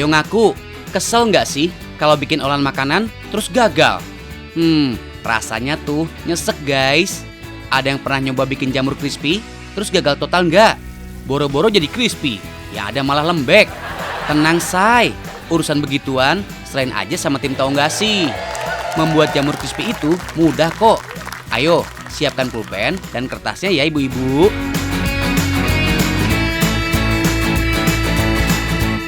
Ayo ngaku, kesel nggak sih kalau bikin olahan makanan terus gagal? Rasanya tuh nyesek guys. Ada yang pernah nyoba bikin jamur crispy terus gagal total nggak? Boro-boro jadi crispy, yang ada malah lembek. Tenang say, urusan begituan serahin aja sama tim Tahu Nggak Sih. Membuat jamur crispy itu mudah kok. Ayo, siapkan pulpen dan kertasnya ya ibu-ibu.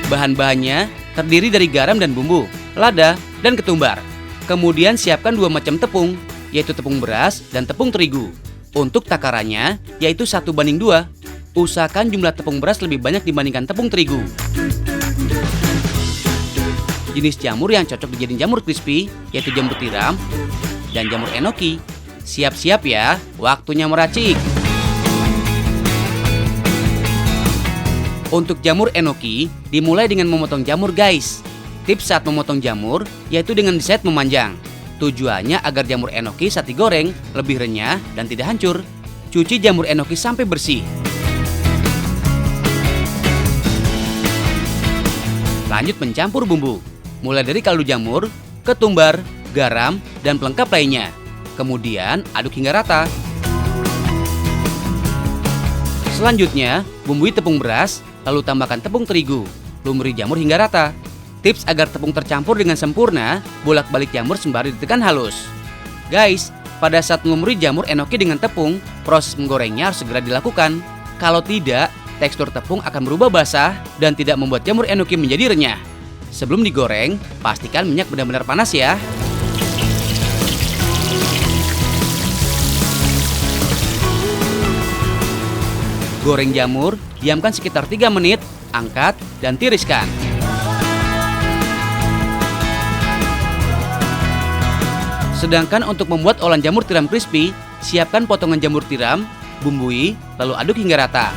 Bahan-bahannya terdiri dari garam dan bumbu, lada, dan ketumbar. Kemudian siapkan 2 macam tepung, yaitu tepung beras dan tepung terigu. Untuk takarannya, yaitu 1:2. Usahakan jumlah tepung beras lebih banyak dibandingkan tepung terigu. Jenis jamur yang cocok dijadiin jamur crispy, yaitu jamur tiram dan jamur enoki. Siap-siap ya, waktunya meracik. Untuk jamur enoki, dimulai dengan memotong jamur guys. Tips saat memotong jamur, yaitu dengan diset memanjang. Tujuannya agar jamur enoki saat digoreng lebih renyah dan tidak hancur. Cuci jamur enoki sampai bersih. Lanjut mencampur bumbu. Mulai dari kaldu jamur, ketumbar, garam, dan pelengkap lainnya. Kemudian aduk hingga rata. Selanjutnya, bumbui tepung beras, lalu tambahkan tepung terigu. Lumuri jamur hingga rata. Tips agar tepung tercampur dengan sempurna, bolak-balik jamur sembari ditekan halus. Guys, pada saat melumuri jamur enoki dengan tepung, proses menggorengnya harus segera dilakukan. Kalau tidak, tekstur tepung akan berubah basah dan tidak membuat jamur enoki menjadi renyah. Sebelum digoreng, pastikan minyak benar-benar panas ya. Goreng jamur, diamkan sekitar 3 menit, angkat, dan tiriskan. Sedangkan untuk membuat olahan jamur tiram crispy, siapkan potongan jamur tiram, bumbui, lalu aduk hingga rata.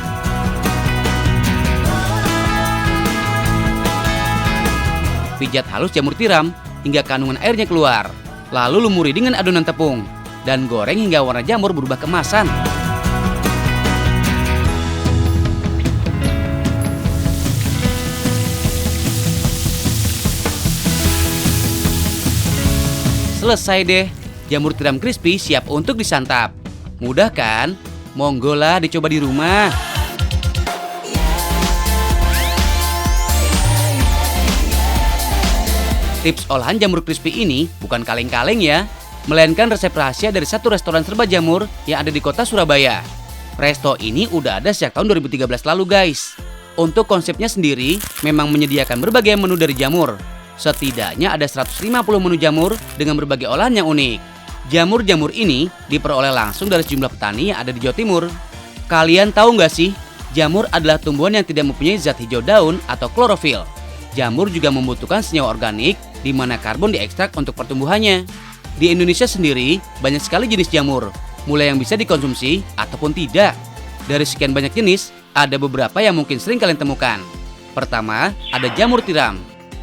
Pijat halus jamur tiram hingga kandungan airnya keluar. Lalu lumuri dengan adonan tepung dan goreng hingga warna jamur berubah keemasan. Selesai deh, jamur tiram crispy siap untuk disantap. Mudah kan? Monggo lah dicoba di rumah. Tips olahan jamur crispy ini bukan kaleng-kaleng ya, melainkan resep rahasia dari satu restoran serba jamur yang ada di kota Surabaya. Resto ini udah ada sejak tahun 2013 lalu guys. Untuk konsepnya sendiri, memang menyediakan berbagai menu dari jamur. Setidaknya ada 150 menu jamur dengan berbagai olahan yang unik. Jamur-jamur ini diperoleh langsung dari sejumlah petani yang ada di Jawa Timur. Kalian tahu nggak sih, jamur adalah tumbuhan yang tidak mempunyai zat hijau daun atau klorofil. Jamur juga membutuhkan senyawa organik, di mana karbon diekstrak untuk pertumbuhannya. Di Indonesia sendiri, banyak sekali jenis jamur, mulai yang bisa dikonsumsi ataupun tidak. Dari sekian banyak jenis, ada beberapa yang mungkin sering kalian temukan. Pertama, ada jamur tiram.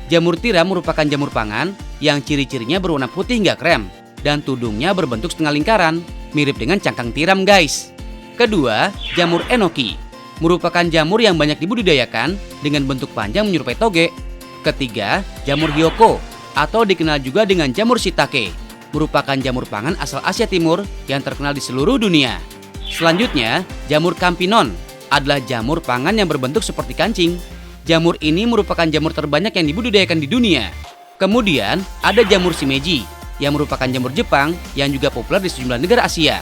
Jamur tiram merupakan jamur pangan yang ciri-cirinya berwarna putih hingga krem dan tudungnya berbentuk setengah lingkaran, mirip dengan cangkang tiram guys. Kedua, jamur enoki. Merupakan jamur yang banyak dibudidayakan dengan bentuk panjang menyerupai toge. Ketiga, jamur hiyoko atau dikenal juga dengan jamur shiitake. Merupakan jamur pangan asal Asia Timur yang terkenal di seluruh dunia. Selanjutnya, jamur campinon adalah jamur pangan yang berbentuk seperti kancing. Jamur ini merupakan jamur terbanyak yang dibudidayakan di dunia. Kemudian ada jamur shimeji yang merupakan jamur Jepang yang juga populer di sejumlah negara Asia.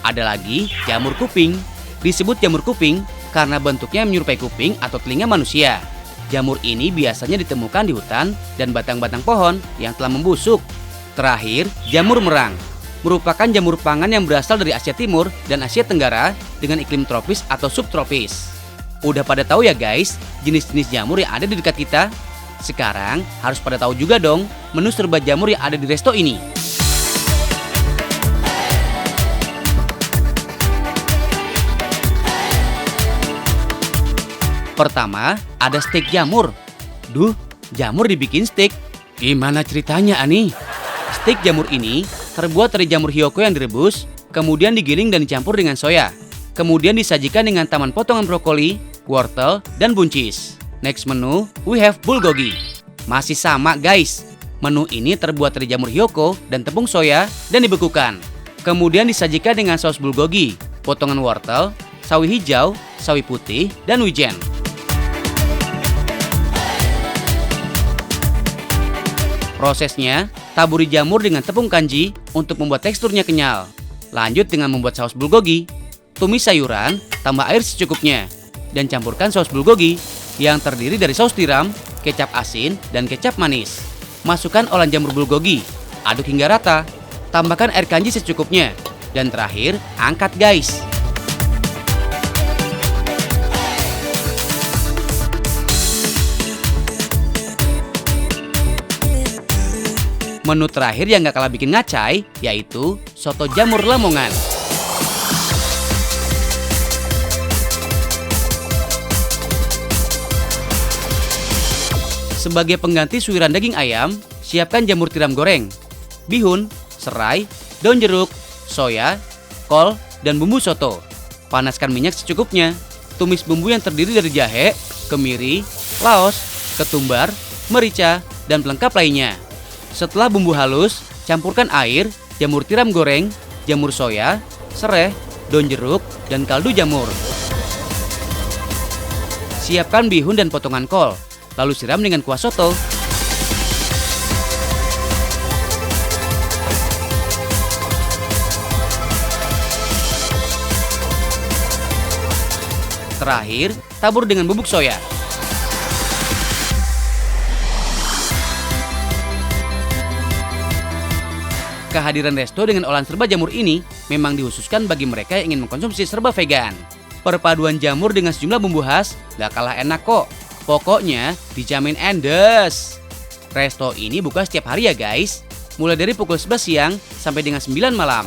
Ada lagi jamur kuping. Disebut jamur kuping karena bentuknya menyerupai kuping atau telinga manusia. Jamur ini biasanya ditemukan di hutan dan batang-batang pohon yang telah membusuk. Terakhir, jamur merang. Merupakan jamur pangan yang berasal dari Asia Timur dan Asia Tenggara dengan iklim tropis atau subtropis. Udah pada tahu ya guys, jenis-jenis jamur yang ada di dekat kita? Sekarang harus pada tahu juga dong menu serba jamur yang ada di resto ini. Pertama, ada steak jamur. Duh, jamur dibikin steak? Gimana ceritanya Ani? Steak jamur ini terbuat dari jamur hiyoko yang direbus, kemudian digiling dan dicampur dengan soya. Kemudian disajikan dengan taman potongan brokoli, wortel, dan buncis. Next menu, we have bulgogi. Masih sama guys, menu ini terbuat dari jamur hiyoko dan tepung soya dan dibekukan. Kemudian disajikan dengan saus bulgogi, potongan wortel, sawi hijau, sawi putih, dan wijen. Prosesnya, taburi jamur dengan tepung kanji untuk membuat teksturnya kenyal. Lanjut dengan membuat saus bulgogi. Tumis sayuran, tambah air secukupnya. Dan campurkan saus bulgogi yang terdiri dari saus tiram, kecap asin, dan kecap manis. Masukkan olahan jamur bulgogi, aduk hingga rata. Tambahkan air kanji secukupnya. Dan terakhir, angkat guys. Menu terakhir yang gak kalah bikin ngacai, yaitu soto jamur Lamongan. Sebagai pengganti suiran daging ayam, siapkan jamur tiram goreng, bihun, serai, daun jeruk, soya, kol, dan bumbu soto. Panaskan minyak secukupnya. Tumis bumbu yang terdiri dari jahe, kemiri, laos, ketumbar, merica, dan pelengkap lainnya. Setelah bumbu halus, campurkan air, jamur tiram goreng, jamur soya, sereh, daun jeruk, dan kaldu jamur. Siapkan bihun dan potongan kol, lalu siram dengan kuah soto. Terakhir, tabur dengan bubuk soya. Kehadiran resto dengan olahan serba jamur ini memang dikhususkan bagi mereka yang ingin mengkonsumsi serba vegan. Perpaduan jamur dengan sejumlah bumbu khas gak kalah enak kok. Pokoknya dijamin endes. Resto ini buka setiap hari ya guys. Mulai dari pukul 11 siang sampai dengan 9 malam.